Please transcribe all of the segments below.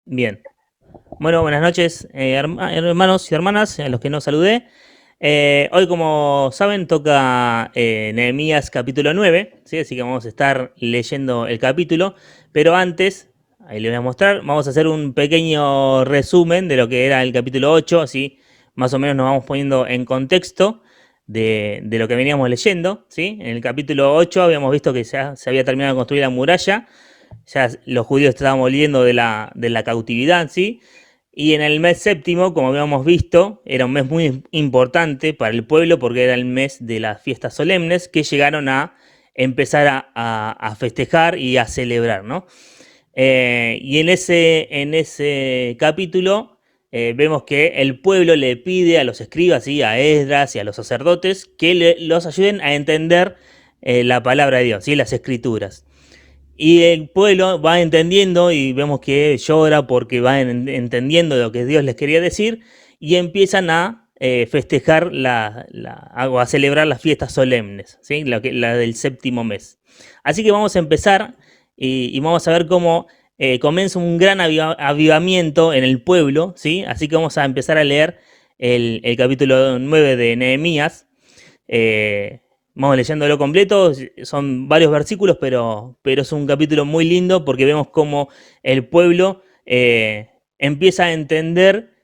Bien. Bueno, buenas noches, hermanos y hermanas, a los que no saludé. Hoy, como saben, toca Nehemías capítulo 9, ¿sí? Así que vamos a estar leyendo el capítulo. Pero antes, ahí les voy a mostrar, vamos a hacer un pequeño resumen de lo que era el capítulo 8, así más o menos nos vamos poniendo en contexto de lo que veníamos leyendo, ¿sí? En el capítulo 8 habíamos visto que ya se había terminado de construir la muralla, ya los judíos estaban volviendo de la cautividad, ¿sí? Y en el mes séptimo, como habíamos visto, era un mes muy importante para el pueblo porque era el mes de las fiestas solemnes que llegaron a empezar a festejar y a celebrar, ¿no? Y en ese capítulo vemos que el pueblo le pide a los escribas, ¿sí? A Esdras y a los sacerdotes que los ayuden a entender la palabra de Dios, ¿sí? Las escrituras. Y el pueblo va entendiendo y vemos que llora porque va entendiendo lo que Dios les quería decir y empiezan a festejar o a celebrar las fiestas solemnes, ¿sí? La del séptimo mes. Así que vamos a empezar y vamos a ver cómo comienza un gran avivamiento en el pueblo, ¿sí? Así que vamos a empezar a leer el capítulo 9 de Nehemías. eh, Vamos leyéndolo completo, son varios versículos, pero es un capítulo muy lindo porque vemos cómo el pueblo empieza a entender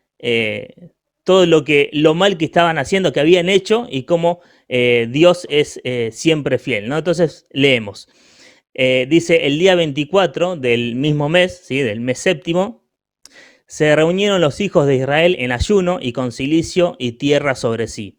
todo lo mal que estaban haciendo, que habían hecho, y cómo Dios es siempre fiel, ¿no? Entonces leemos. Dice, el día 24 del mismo mes, ¿sí? Del mes séptimo, se reunieron los hijos de Israel en ayuno y con cilicio y tierra sobre sí.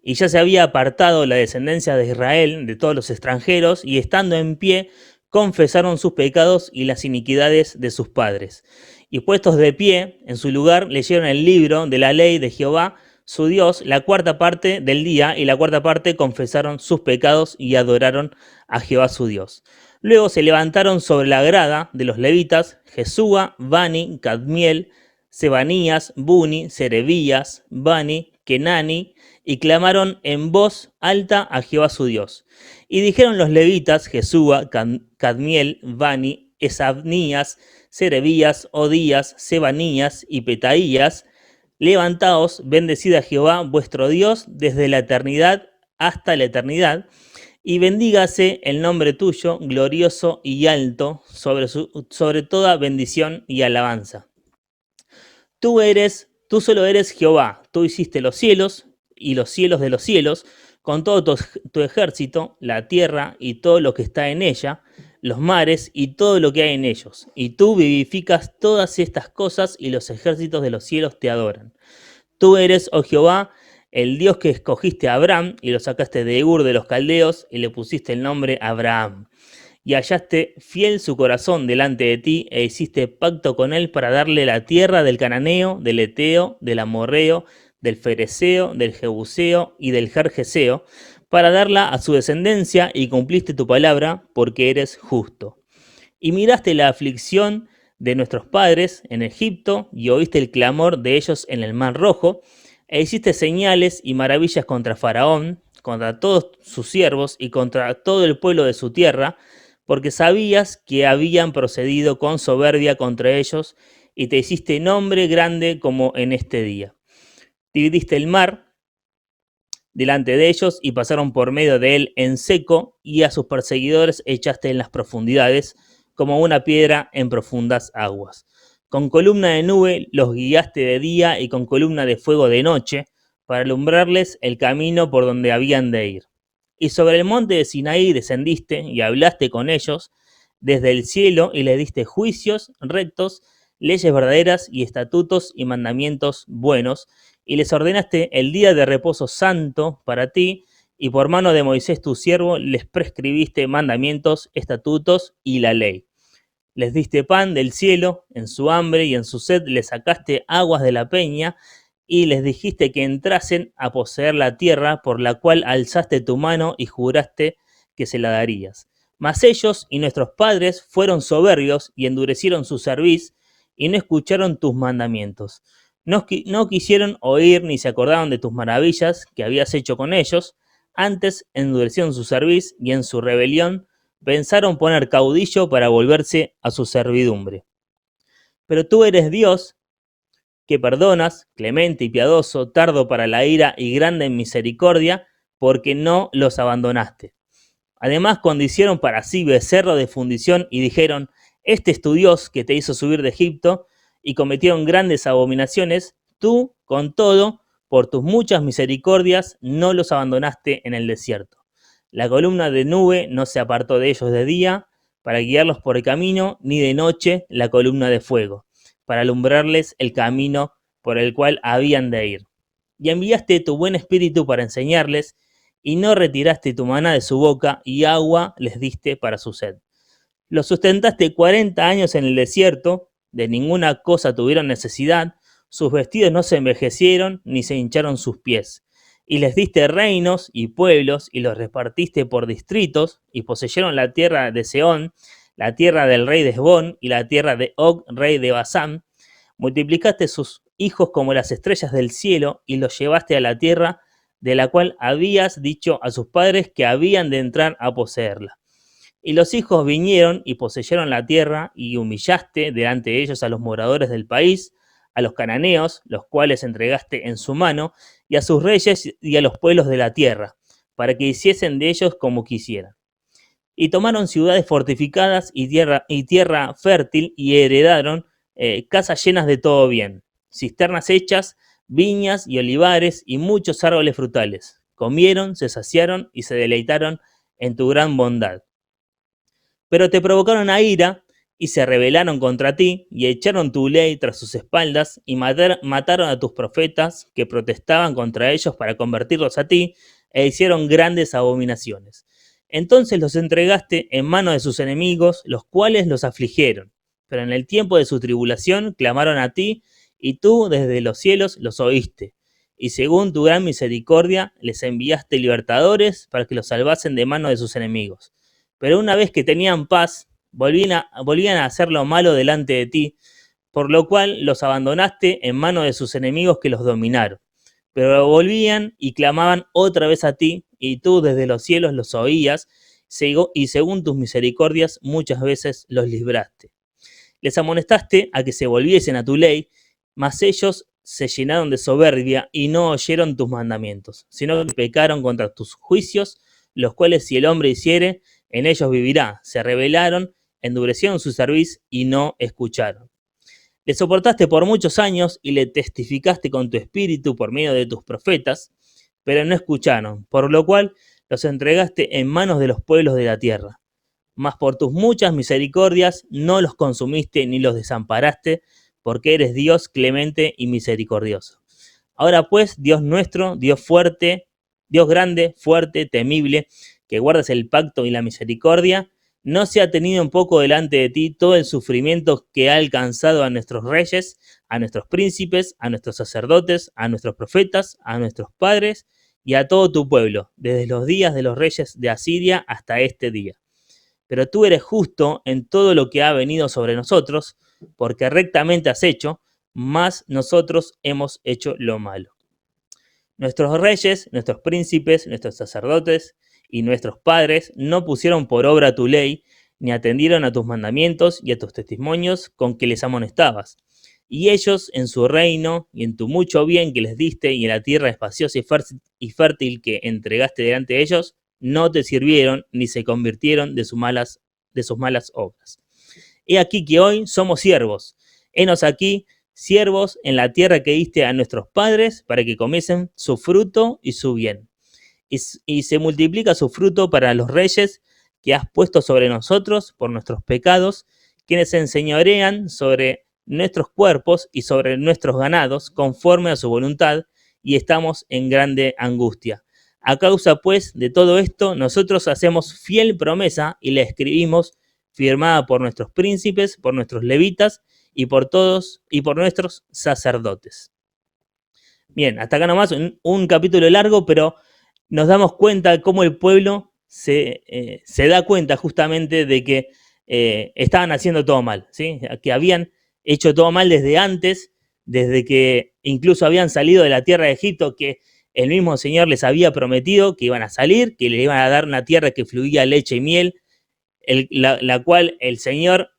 Y ya se había apartado la descendencia de Israel de todos los extranjeros, y estando en pie, confesaron sus pecados y las iniquidades de sus padres. Y puestos de pie, en su lugar, leyeron el libro de la ley de Jehová, su Dios, la cuarta parte del día, y la cuarta parte confesaron sus pecados y adoraron a Jehová su Dios. Luego se levantaron sobre la grada de los levitas Jesúa, Bani, Cadmiel, Sebanías, Buni, Serebías, Bani, Kenani, y clamaron en voz alta a Jehová su Dios. Y dijeron los levitas, Jesúa, Cadmiel, Bani, Esabnías, Serebías, Odías, Sebanías y Petaías, levantaos, bendecid a Jehová vuestro Dios desde la eternidad hasta la eternidad, y bendígase el nombre tuyo, glorioso y alto, sobre toda bendición y alabanza. Tú solo eres Jehová, tú hiciste los cielos y los cielos de los cielos, con todo tu ejército, la tierra y todo lo que está en ella, los mares y todo lo que hay en ellos. Y tú vivificas todas estas cosas y los ejércitos de los cielos te adoran. Tú eres, oh Jehová, el Dios que escogiste a Abraham y lo sacaste de Ur de los Caldeos y le pusiste el nombre Abraham, y hallaste fiel su corazón delante de ti, e hiciste pacto con él para darle la tierra del cananeo, del eteo, del amorreo, del fereceo, del jebuseo y del jerjeseo, para darla a su descendencia, y cumpliste tu palabra, porque eres justo. Y miraste la aflicción de nuestros padres en Egipto, y oíste el clamor de ellos en el mar rojo, e hiciste señales y maravillas contra Faraón, contra todos sus siervos y contra todo el pueblo de su tierra, porque sabías que habían procedido con soberbia contra ellos, y te hiciste nombre grande como en este día. Dividiste el mar delante de ellos y pasaron por medio de él en seco, y a sus perseguidores echaste en las profundidades como una piedra en profundas aguas. Con columna de nube los guiaste de día y con columna de fuego de noche, para alumbrarles el camino por donde habían de ir. Y sobre el monte de Sinaí descendiste y hablaste con ellos desde el cielo, y les diste juicios rectos, leyes verdaderas y estatutos y mandamientos buenos, y les ordenaste el día de reposo santo para ti, y por mano de Moisés tu siervo les prescribiste mandamientos, estatutos y la ley. Les diste pan del cielo, en su hambre y en su sed les sacaste aguas de la peña, y les dijiste que entrasen a poseer la tierra por la cual alzaste tu mano y juraste que se la darías. Mas ellos y nuestros padres fueron soberbios y endurecieron su cerviz y no escucharon tus mandamientos. No quisieron oír ni se acordaron de tus maravillas que habías hecho con ellos, antes endurecieron su cerviz y en su rebelión pensaron poner caudillo para volverse a su servidumbre. Pero tú eres Dios que perdonas, clemente y piadoso, tardo para la ira y grande en misericordia, porque no los abandonaste. Además, cuando hicieron para sí becerro de fundición y dijeron, este es tu Dios que te hizo subir de Egipto, y cometieron grandes abominaciones, tú, con todo, por tus muchas misericordias, no los abandonaste en el desierto. La columna de nube no se apartó de ellos de día, para guiarlos por el camino, ni de noche la columna de fuego, para alumbrarles el camino por el cual habían de ir. Y enviaste tu buen espíritu para enseñarles, y no retiraste tu maná de su boca, y agua les diste para su sed. Los sustentaste 40 años en el desierto, de ninguna cosa tuvieron necesidad, sus vestidos no se envejecieron, ni se hincharon sus pies. Y les diste reinos y pueblos, y los repartiste por distritos, y poseyeron la tierra de Seón, la tierra del rey de Esbón, y la tierra de Og, rey de Basán. Multiplicaste sus hijos como las estrellas del cielo, y los llevaste a la tierra de la cual habías dicho a sus padres que habían de entrar a poseerla. Y los hijos vinieron y poseyeron la tierra, y humillaste delante de ellos a los moradores del país, a los cananeos, los cuales entregaste en su mano, y a sus reyes y a los pueblos de la tierra, para que hiciesen de ellos como quisieran. Y tomaron ciudades fortificadas y tierra fértil, y heredaron casas llenas de todo bien, cisternas hechas, viñas y olivares y muchos árboles frutales. Comieron, se saciaron y se deleitaron en tu gran bondad. Pero te provocaron a ira y se rebelaron contra ti y echaron tu ley tras sus espaldas y mataron a tus profetas que protestaban contra ellos para convertirlos a ti e hicieron grandes abominaciones. Entonces los entregaste en manos de sus enemigos, los cuales los afligieron. Pero en el tiempo de su tribulación clamaron a ti, y tú desde los cielos los oíste. Y según tu gran misericordia les enviaste libertadores para que los salvasen de manos de sus enemigos. Pero una vez que tenían paz, volvían a hacer lo malo delante de ti, por lo cual los abandonaste en manos de sus enemigos que los dominaron. Pero volvían y clamaban otra vez a ti, y tú desde los cielos los oías, y según tus misericordias muchas veces los libraste. Les amonestaste a que se volviesen a tu ley, mas ellos se llenaron de soberbia y no oyeron tus mandamientos, sino que pecaron contra tus juicios, los cuales si el hombre hiciere, en ellos vivirá. Se rebelaron, endurecieron su cerviz y no escucharon. Le soportaste por muchos años y le testificaste con tu espíritu por medio de tus profetas, pero no escucharon, por lo cual los entregaste en manos de los pueblos de la tierra. Mas por tus muchas misericordias no los consumiste ni los desamparaste, porque eres Dios clemente y misericordioso. Ahora pues, Dios nuestro, Dios fuerte, Dios grande, fuerte, temible, que guardas el pacto y la misericordia, no se ha tenido en poco delante de ti todo el sufrimiento que ha alcanzado a nuestros reyes, a nuestros príncipes, a nuestros sacerdotes, a nuestros profetas, a nuestros padres y a todo tu pueblo, desde los días de los reyes de Asiria hasta este día. Pero tú eres justo en todo lo que ha venido sobre nosotros, porque rectamente has hecho, mas nosotros hemos hecho lo malo. Nuestros reyes, nuestros príncipes, nuestros sacerdotes y nuestros padres no pusieron por obra tu ley, ni atendieron a tus mandamientos y a tus testimonios con que les amonestabas. Y ellos en su reino y en tu mucho bien que les diste y en la tierra espaciosa y fértil que entregaste delante de ellos, no te sirvieron ni se convirtieron de sus malas obras. He aquí que hoy somos siervos. Henos aquí, siervos en la tierra que diste a nuestros padres para que comiesen su fruto y su bien. Y se multiplica su fruto para los reyes que has puesto sobre nosotros por nuestros pecados, quienes se enseñorean sobre nuestros cuerpos y sobre nuestros ganados conforme a su voluntad, y estamos en grande angustia. A causa, pues, de todo esto, nosotros hacemos fiel promesa y la escribimos, firmada por nuestros príncipes, por nuestros levitas y por todos y por nuestros sacerdotes. Bien, hasta acá nomás un capítulo largo, pero nos damos cuenta de cómo el pueblo se da cuenta justamente de que estaban haciendo todo mal, ¿sí? Que habían hecho todo mal desde antes, desde que incluso habían salido de la tierra de Egipto, que el mismo Señor les había prometido que iban a salir, que le iban a dar una tierra que fluía leche y miel, la cual el Señor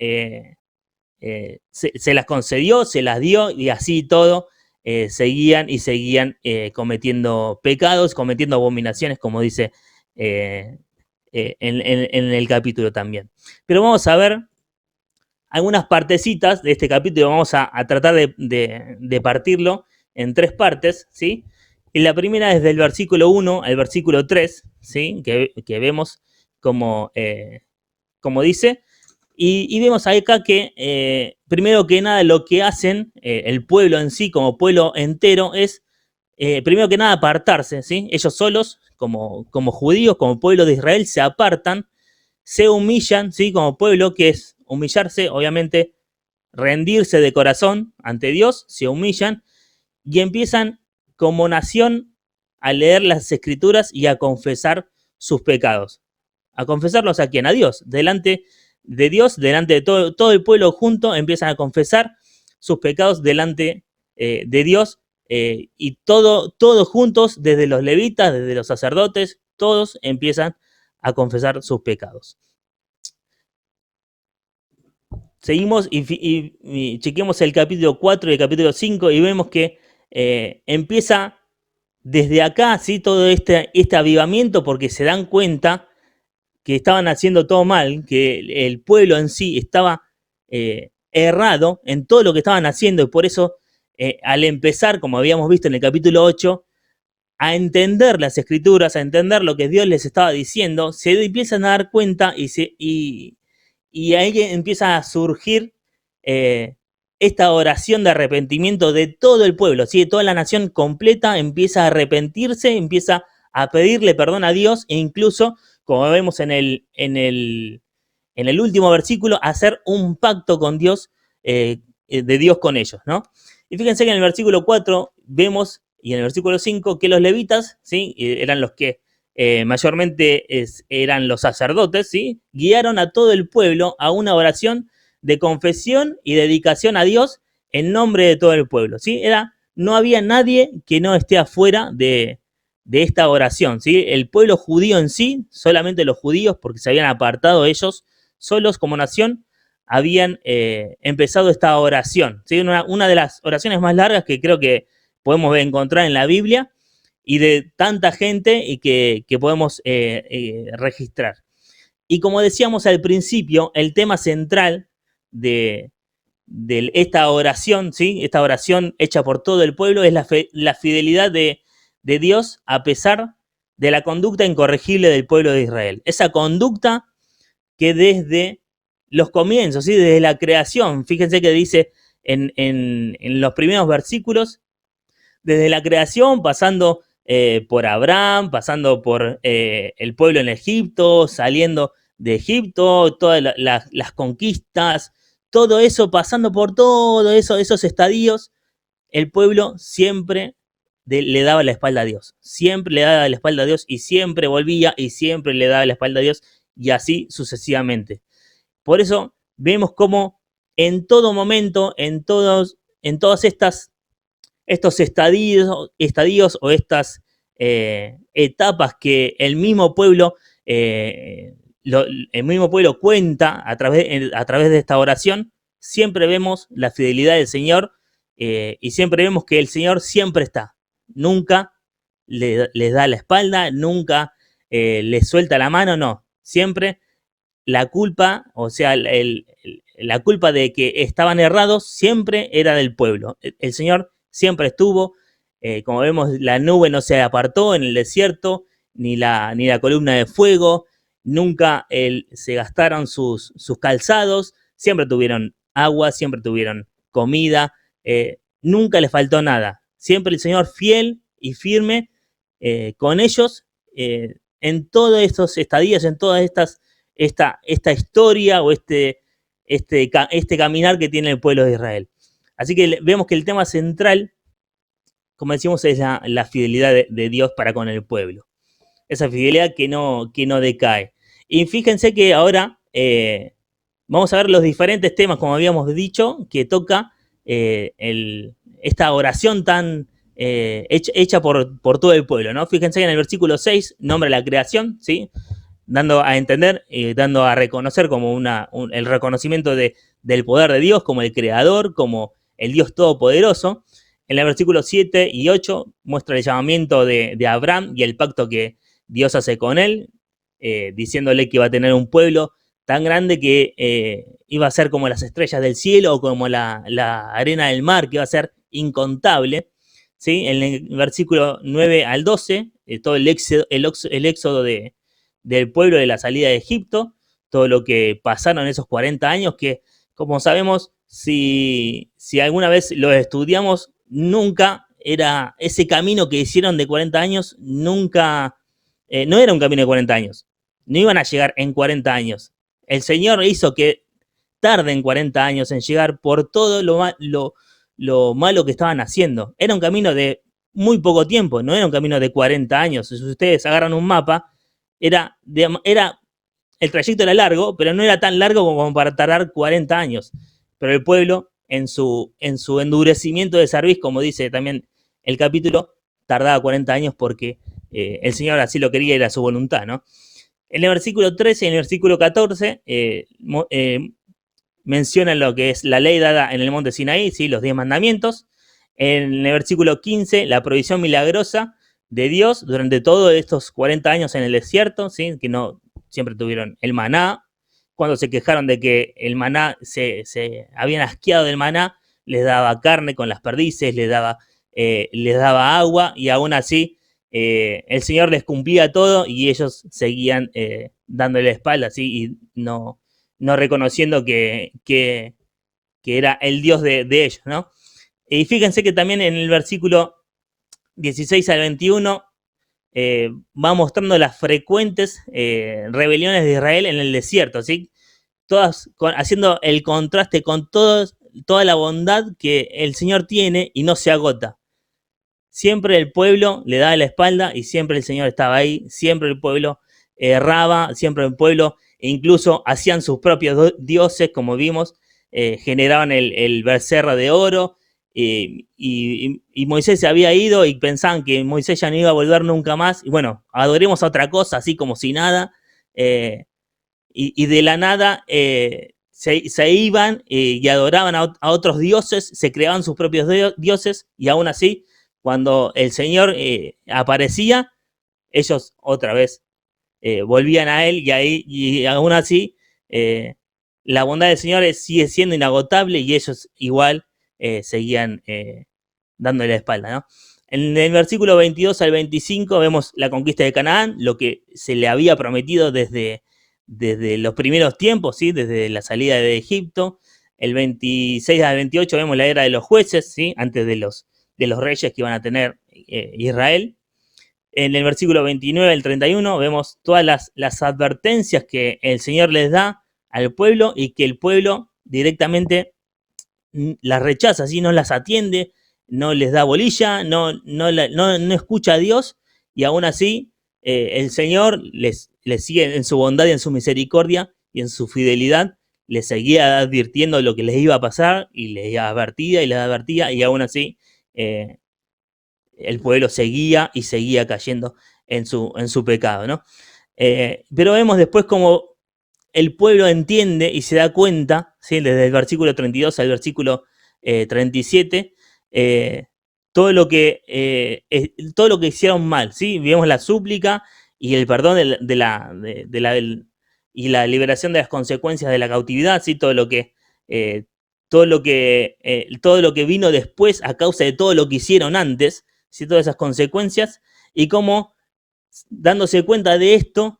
se las concedió, se las dio y así todo seguían cometiendo pecados, cometiendo abominaciones, como dice en el capítulo también. Pero vamos a ver algunas partecitas de este capítulo, vamos a tratar de partirlo en 3 partes, ¿sí? Y la primera es del versículo 1 al versículo 3, ¿sí? Que vemos como dice, y vemos acá que primero que nada lo que hacen el pueblo en sí, como pueblo entero, es primero que nada apartarse, ¿sí? Ellos solos, como judíos, como pueblo de Israel, se apartan, se humillan, ¿sí? Como pueblo, que es humillarse, obviamente rendirse de corazón ante Dios, se humillan y empiezan como nación a leer las escrituras y a confesar sus pecados. ¿A confesarlos a quién? A Dios. Delante de Dios, delante de todo el pueblo junto, empiezan a confesar sus pecados delante de Dios y todos juntos, desde los levitas, desde los sacerdotes, todos empiezan a confesar sus pecados. Seguimos y chequeamos el capítulo 4 y el capítulo 5 y vemos que empieza desde acá, ¿sí? Todo este avivamiento, porque se dan cuenta que estaban haciendo todo mal, que el pueblo en sí estaba errado en todo lo que estaban haciendo y por eso al empezar, como habíamos visto en el capítulo 8, a entender las escrituras, a entender lo que Dios les estaba diciendo, se empiezan a dar cuenta y ahí empieza a surgir esta oración de arrepentimiento de todo el pueblo, ¿sí? De toda la nación completa empieza a arrepentirse, empieza a pedirle perdón a Dios e incluso, como vemos en el último versículo, hacer un pacto con Dios, de Dios con ellos, ¿no? Y fíjense que en el versículo 4 vemos, y en el versículo 5, que los levitas, ¿sí? Eran los que mayormente eran los sacerdotes, ¿sí? Guiaron a todo el pueblo a una oración de confesión y dedicación a Dios en nombre de todo el pueblo, ¿sí? No había nadie que no esté afuera de esta oración, ¿sí? El pueblo judío en sí, solamente los judíos, porque se habían apartado ellos solos como nación, habían empezado esta oración, ¿sí? Una de las oraciones más largas que creo que podemos encontrar en la Biblia y de tanta gente y que podemos registrar. Y como decíamos al principio, el tema central de esta oración, ¿sí? Esta oración hecha por todo el pueblo es la fidelidad de Dios a pesar de la conducta incorregible del pueblo de Israel. Esa conducta que desde los comienzos, ¿sí? Desde la creación, fíjense que dice en los primeros versículos, desde la creación, pasando por Abraham, pasando por el pueblo en Egipto, saliendo de Egipto, todas las conquistas, todo eso, pasando por todo eso, esos estadios, el pueblo siempre le daba la espalda a Dios. Siempre le daba la espalda a Dios y siempre volvía y siempre le daba la espalda a Dios y así sucesivamente. Por eso vemos cómo en todo momento, en todos estos estadios o estas etapas que el mismo pueblo cuenta a través de esta oración, siempre vemos la fidelidad del Señor y siempre vemos que el Señor siempre está. Nunca les da la espalda, nunca les suelta la mano, no. Siempre la culpa, o sea, la culpa de que estaban errados siempre era del pueblo. El Señor siempre estuvo, como vemos, la nube no se apartó en el desierto, ni la columna de fuego, nunca se gastaron sus calzados, siempre tuvieron agua, siempre tuvieron comida, nunca les faltó nada. Siempre el Señor fiel y firme con ellos en todos estos estadios, en todas esta historia o este caminar que tiene el pueblo de Israel. Así que vemos que el tema central, como decimos, es la fidelidad de Dios para con el pueblo. Esa fidelidad que no decae. Y fíjense que ahora vamos a ver los diferentes temas, como habíamos dicho, que toca esta oración tan hecha por todo el pueblo, ¿no? Fíjense que en el versículo 6 nombra la creación, ¿sí? Dando a entender, dando a reconocer como el reconocimiento de del poder de Dios, como el creador, como el Dios todopoderoso. En el versículo 7 y 8 muestra el llamamiento de Abraham y el pacto que Dios hace con él, diciéndole que iba a tener un pueblo tan grande que iba a ser como las estrellas del cielo o como la arena del mar, que iba a ser incontable. ¿Sí? En el versículo 9 al 12, todo el éxodo del pueblo de la salida de Egipto, todo lo que pasaron esos 40 años, que como sabemos, si alguna vez lo estudiamos, nunca era ese camino que hicieron de 40 años, nunca, no era un camino de 40 años, no iban a llegar en 40 años. El Señor hizo que tarden 40 años en llegar por todo lo malo que estaban haciendo. Era un camino de muy poco tiempo, no era un camino de 40 años. Si ustedes agarran un mapa, el trayecto era largo, pero no era tan largo como para tardar 40 años. Pero el pueblo, en su endurecimiento de cerviz, como dice también el capítulo, tardaba 40 años porque el Señor así lo quería y era su voluntad, ¿no? En el versículo 13 y en el versículo 14 mencionan lo que es la ley dada en el monte Sinaí, ¿sí? Los 10 mandamientos. En el versículo 15, la provisión milagrosa de Dios durante todos estos 40 años en el desierto, ¿sí? Que no siempre tuvieron el maná. Cuando se quejaron de que el maná se habían asqueado del maná, les daba carne con las perdices, les daba agua, y aún así el Señor les cumplía todo y ellos seguían dándole la espalda, ¿sí? Y no reconociendo que era el Dios de ellos, ¿no? Y fíjense que también en el versículo 16 al 21 va mostrando las frecuentes rebeliones de Israel en el desierto, ¿sí? Todas haciendo el contraste con toda la bondad que el Señor tiene y no se agota. Siempre el pueblo le daba la espalda y siempre el Señor estaba ahí, siempre el pueblo erraba, siempre el pueblo incluso hacían sus propios dioses, como vimos, generaban el becerro de oro, y Moisés se había ido y pensaban que Moisés ya no iba a volver nunca más, y bueno, adoremos a otra cosa, así como si nada, y de la nada se iban y adoraban a otros dioses, se creaban sus propios dioses, y aún así, cuando el Señor aparecía, ellos otra vez volvían a él, y aún así la bondad del Señor sigue siendo inagotable y ellos igual seguían dándole la espalda, ¿no? En el versículo 22 al 25 vemos la conquista de Canaán, lo que se le había prometido desde los primeros tiempos, ¿sí? Desde la salida de Egipto. El 26 al 28 vemos la era de los jueces, ¿sí? Antes de los reyes que iban a tener Israel. En el versículo 29 al 31 vemos todas las advertencias que el Señor les da al pueblo y que el pueblo directamente las rechaza, ¿sí? No las atiende, no les da bolilla, no escucha a Dios, y aún así el Señor les sigue en su bondad y en su misericordia y en su fidelidad, les seguía advirtiendo lo que les iba a pasar y les advertía, y aún así el pueblo seguía y seguía cayendo en su pecado, ¿no? Pero vemos después como el pueblo entiende y se da cuenta, ¿sí? Desde el versículo 32 al versículo 37, todo lo que hicieron mal, ¿sí? Vemos la súplica y el perdón y la liberación de las consecuencias de la cautividad, ¿sí? Todo lo que vino después a causa de todo lo que hicieron antes, ¿sí? Todas esas consecuencias, y cómo, dándose cuenta de esto,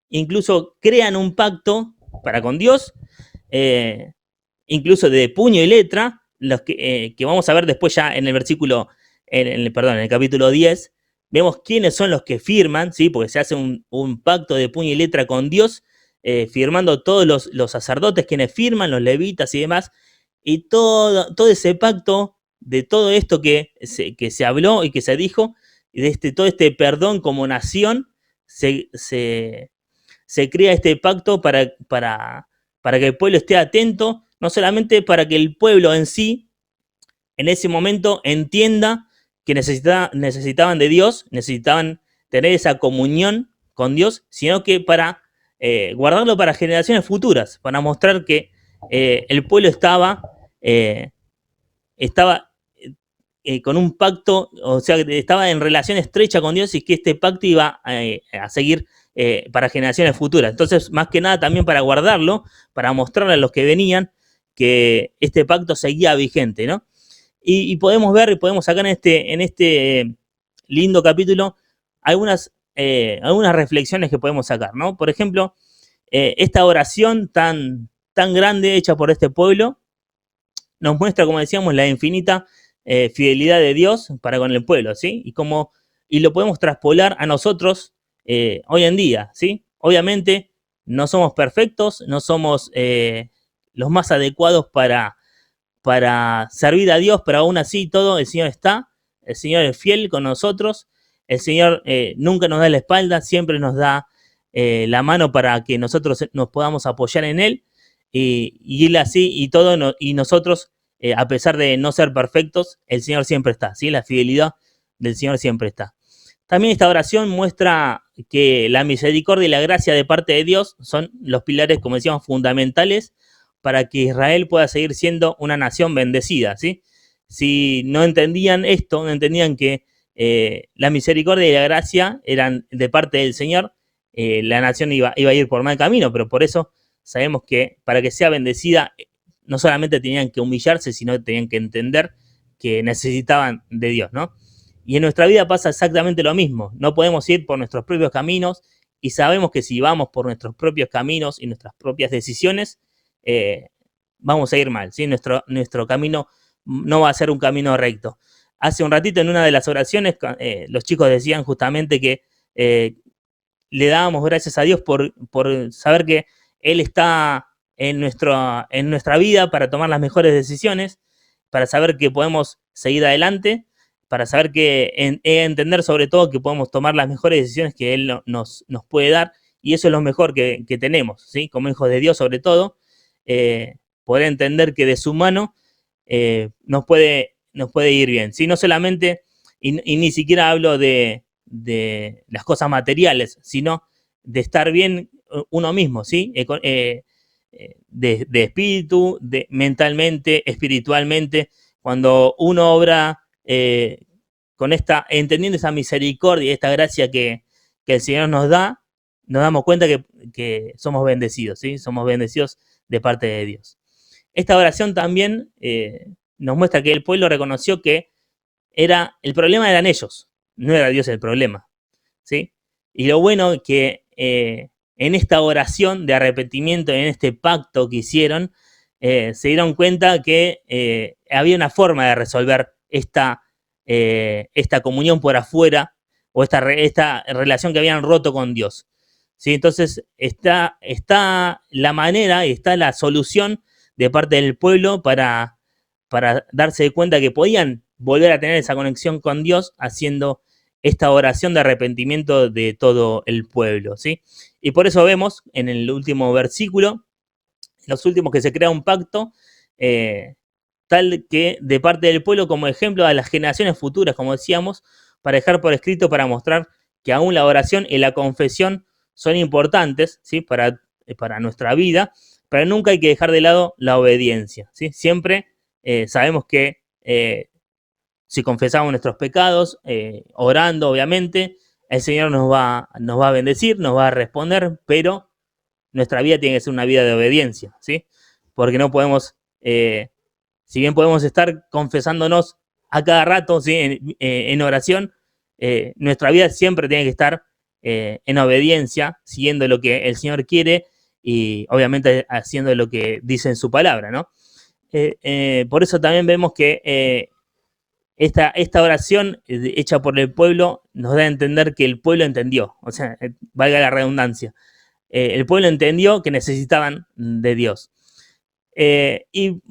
incluso crean un pacto para con Dios, incluso de puño y letra, los que vamos a ver después ya en el versículo, en el capítulo 10, vemos quiénes son los que firman, ¿sí? Porque se hace un pacto de puño y letra con Dios, firmando todos los sacerdotes quienes firman, los levitas y demás, y todo ese pacto, de todo esto que se habló y que se dijo, y de todo este perdón como nación, se crea este pacto para que el pueblo esté atento, no solamente para que el pueblo en sí, en ese momento, entienda que necesitaban de Dios, necesitaban tener esa comunión con Dios, sino que para guardarlo para generaciones futuras, para mostrar que el pueblo estaba con un pacto, o sea, estaba en relación estrecha con Dios y que este pacto iba a seguir para generaciones futuras. Entonces, más que nada también para guardarlo, para mostrarle a los que venían que este pacto seguía vigente, ¿no? Y podemos ver, y podemos sacar en este lindo capítulo algunas reflexiones que podemos sacar, ¿no? Por ejemplo, esta oración tan grande hecha por este pueblo nos muestra, como decíamos, la infinita fidelidad de Dios para con el pueblo, ¿sí? Y lo podemos traspolar a nosotros hoy en día, ¿sí? Obviamente no somos perfectos, no somos los más adecuados para servir a Dios, pero aún así todo el Señor está, el Señor es fiel con nosotros, el Señor nunca nos da la espalda, siempre nos da la mano para que nosotros nos podamos apoyar en Él, y Él así, y todo, y nosotros, a pesar de no ser perfectos, el Señor siempre está, ¿sí? La fidelidad del Señor siempre está. También esta oración muestra que la misericordia y la gracia de parte de Dios son los pilares, como decíamos, fundamentales para que Israel pueda seguir siendo una nación bendecida, ¿sí? Si no entendían esto, no entendían que la misericordia y la gracia eran de parte del Señor, la nación iba a ir por mal camino, pero por eso sabemos que para que sea bendecida, no solamente tenían que humillarse, sino que tenían que entender que necesitaban de Dios, ¿no? Y en nuestra vida pasa exactamente lo mismo. No podemos ir por nuestros propios caminos y sabemos que si vamos por nuestros propios caminos y nuestras propias decisiones, vamos a ir mal, ¿sí? Nuestro camino no va a ser un camino recto. Hace un ratito en una de las oraciones los chicos decían justamente que le dábamos gracias a Dios por saber que Él está en nuestra vida para tomar las mejores decisiones, para saber que podemos seguir adelante, para saber entender sobre todo que podemos tomar las mejores decisiones que Él nos puede dar, y eso es lo mejor que tenemos, ¿sí? Como hijos de Dios sobre todo, poder entender que de su mano nos puede ir bien, ¿sí? No solamente, y ni siquiera hablo de las cosas materiales, sino de estar bien uno mismo, ¿sí? De espíritu, mentalmente, espiritualmente, cuando uno obra entendiendo esa misericordia y esta gracia que el Señor nos da, nos damos cuenta que somos bendecidos, ¿sí? Somos bendecidos de parte de Dios. Esta oración también nos muestra que el pueblo reconoció que el problema eran ellos, no era Dios el problema, ¿sí? Y lo bueno que en esta oración de arrepentimiento, en este pacto que hicieron, se dieron cuenta que había una forma de resolver esta comunión por afuera, o esta relación que habían roto con Dios, ¿sí? Entonces está la manera y está la solución de parte del pueblo para darse cuenta que podían volver a tener esa conexión con Dios haciendo esta oración de arrepentimiento de todo el pueblo, ¿sí? Y por eso vemos en el último versículo, los últimos, que se crea un pacto tal que de parte del pueblo como ejemplo a las generaciones futuras, como decíamos, para dejar por escrito, para mostrar que aún la oración y la confesión son importantes, ¿sí? Para nuestra vida, pero nunca hay que dejar de lado la obediencia, ¿sí? Siempre sabemos que si confesamos nuestros pecados, orando obviamente, el Señor nos va a bendecir, nos va a responder, pero nuestra vida tiene que ser una vida de obediencia, ¿sí? Porque no podemos, si bien podemos estar confesándonos a cada rato, ¿sí? En oración, nuestra vida siempre tiene que estar en obediencia, siguiendo lo que el Señor quiere y obviamente haciendo lo que dice en su palabra, ¿no? Por eso también vemos que esta oración hecha por el pueblo nos da a entender que el pueblo entendió, o sea, valga la redundancia, el pueblo entendió que necesitaban de Dios. Y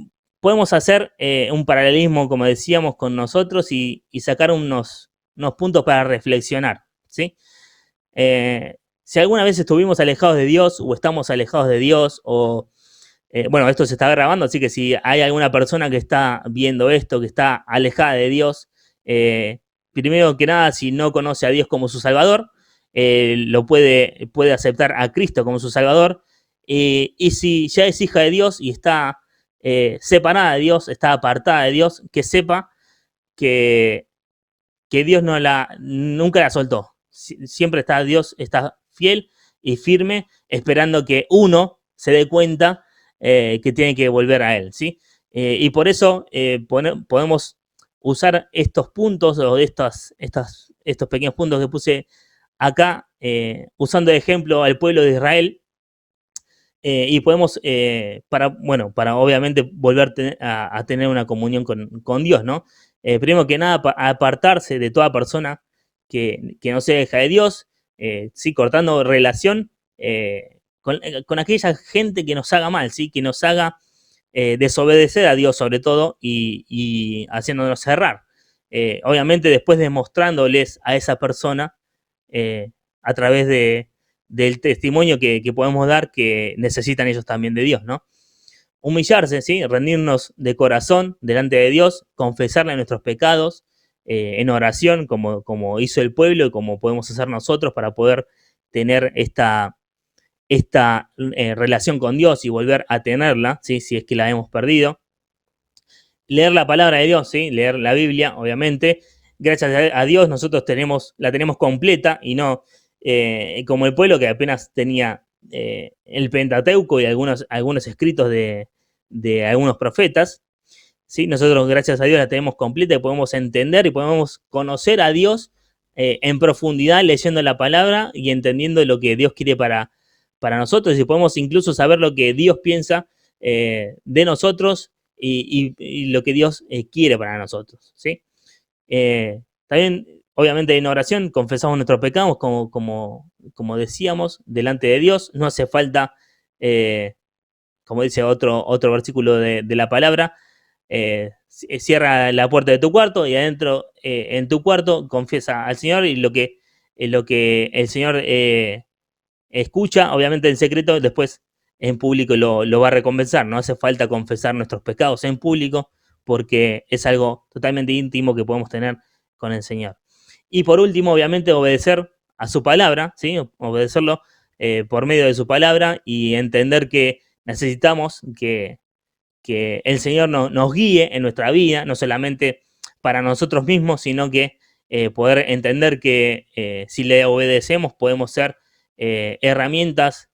podemos hacer un paralelismo, como decíamos, con nosotros y sacar unos puntos para reflexionar, ¿sí? Si alguna vez estuvimos alejados de Dios o estamos alejados de Dios bueno, esto se está grabando, así que si hay alguna persona que está viendo esto, que está alejada de Dios, primero que nada, si no conoce a Dios como su Salvador, puede aceptar a Cristo como su Salvador Y si ya es hija de Dios y está separada de Dios, está apartada de Dios, que sepa que, que Dios nunca la soltó. Siempre está Dios, está fiel y firme, esperando que uno se dé cuenta que tiene que volver a Él, ¿sí? Y por eso podemos usar estos puntos o estos pequeños puntos que puse acá, usando de ejemplo al pueblo de Israel, y podemos, para obviamente volver a tener una comunión con Dios, ¿no? Primero que nada, apartarse de toda persona que no sea hija de Dios, sí, cortando relación con aquella gente que nos haga mal, ¿sí? Que nos haga desobedecer a Dios sobre todo y haciéndonos errar. Obviamente después demostrándoles a esa persona a través del testimonio que podemos dar que necesitan ellos también de Dios, ¿no? Humillarse, ¿sí? Rendirnos de corazón delante de Dios, confesarle nuestros pecados en oración, como hizo el pueblo y como podemos hacer nosotros para poder tener esta relación con Dios y volver a tenerla, ¿sí? Si es que la hemos perdido. Leer la palabra de Dios, ¿sí? Leer la Biblia, obviamente. Gracias a Dios nosotros la tenemos completa y no como el pueblo que apenas tenía el Pentateuco y algunos escritos de algunos profetas. ¿Sí? Nosotros, gracias a Dios, la tenemos completa y podemos entender y podemos conocer a Dios en profundidad leyendo la palabra y entendiendo lo que Dios quiere para nosotros y podemos incluso saber lo que Dios piensa de nosotros y lo que Dios quiere para nosotros. ¿Sí? También, obviamente, en oración confesamos nuestros pecados, como decíamos, delante de Dios. No hace falta, como dice otro versículo de la palabra, cierra la puerta de tu cuarto y adentro, en tu cuarto, confiesa al Señor y lo que el Señor escucha, obviamente en secreto, después en público lo va a recompensar. No hace falta confesar nuestros pecados en público porque es algo totalmente íntimo que podemos tener con el Señor. Y por último, obviamente, obedecer a su palabra, ¿sí? Obedecerlo por medio de su palabra y entender que necesitamos que el Señor nos guíe en nuestra vida, no solamente para nosotros mismos, sino que poder entender que si le obedecemos podemos ser herramientas,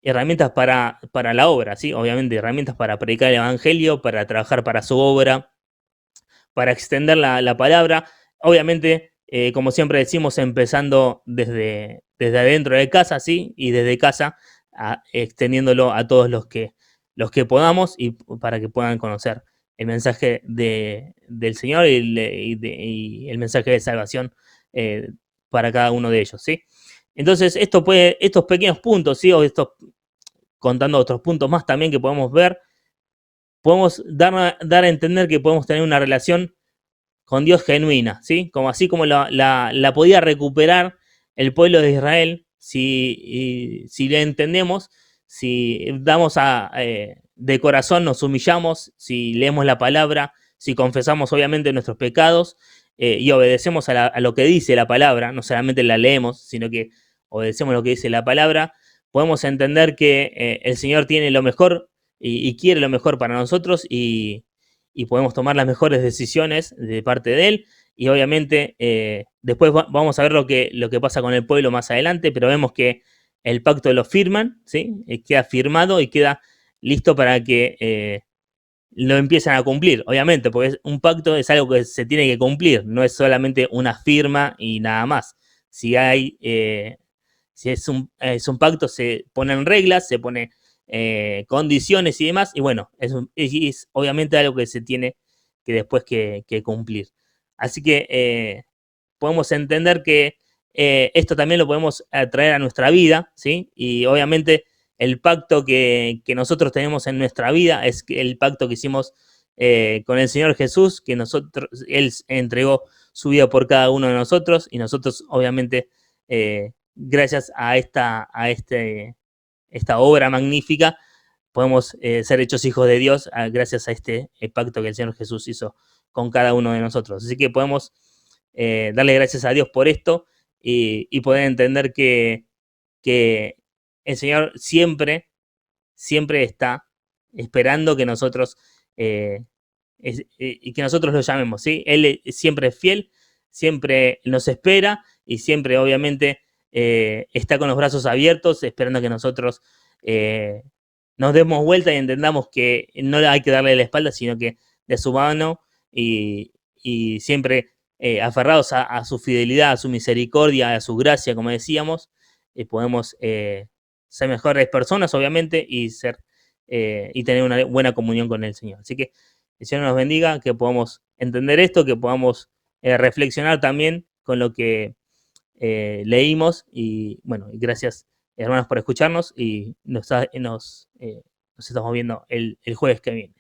herramientas para la obra, ¿sí? Obviamente, herramientas para predicar el Evangelio, para trabajar para su obra, para extender la palabra. Obviamente, como siempre decimos, empezando desde adentro de casa, ¿sí? Y desde casa, extendiéndolo a todos los que podamos y para que puedan conocer el mensaje del Señor y el mensaje de salvación para cada uno de ellos, ¿sí? Entonces, estos pequeños puntos, ¿sí? O contando otros puntos más también que podemos ver, podemos dar a entender que podemos tener una relación con Dios genuina, ¿sí? Así como la podía recuperar el pueblo de Israel, si le entendemos, si damos de corazón, nos humillamos, si leemos la palabra, si confesamos obviamente nuestros pecados y obedecemos a lo que dice la palabra, no solamente la leemos, sino que obedecemos lo que dice la palabra, podemos entender que el Señor tiene lo mejor y quiere lo mejor para nosotros y podemos tomar las mejores decisiones de parte de él. Y obviamente después vamos a ver lo que pasa con el pueblo más adelante, pero vemos que el pacto lo firman, ¿sí? Queda firmado y queda listo para que lo empiezan a cumplir, obviamente, porque un pacto es algo que se tiene que cumplir, no es solamente una firma y nada más. Si hay, si es un pacto, se ponen reglas, se pone condiciones y demás, y bueno, es obviamente algo que se tiene que después que cumplir. Así que podemos entender que esto también lo podemos traer a nuestra vida, ¿sí? Y obviamente el pacto que nosotros tenemos en nuestra vida es el pacto que hicimos con el Señor Jesús, que Él entregó su vida por cada uno de nosotros y nosotros obviamente gracias a esta obra magnífica podemos ser hechos hijos de Dios gracias a este pacto que el Señor Jesús hizo con cada uno de nosotros. Así que podemos darle gracias a Dios por esto y poder entender que el Señor siempre está esperando que nosotros, y que nosotros lo llamemos, ¿sí? Él siempre es fiel, siempre nos espera y siempre, obviamente, está con los brazos abiertos, esperando que nosotros nos demos vuelta y entendamos que no hay que darle la espalda, sino que de su mano y siempre aferrados a su fidelidad, a su misericordia, a su gracia, como decíamos, podemos ser mejores personas, obviamente, y tener una buena comunión con el Señor. Así que el Señor nos bendiga, que podamos entender esto, que podamos reflexionar también con lo que leímos. Y bueno, y gracias, hermanos, por escucharnos y nos estamos viendo el jueves que viene.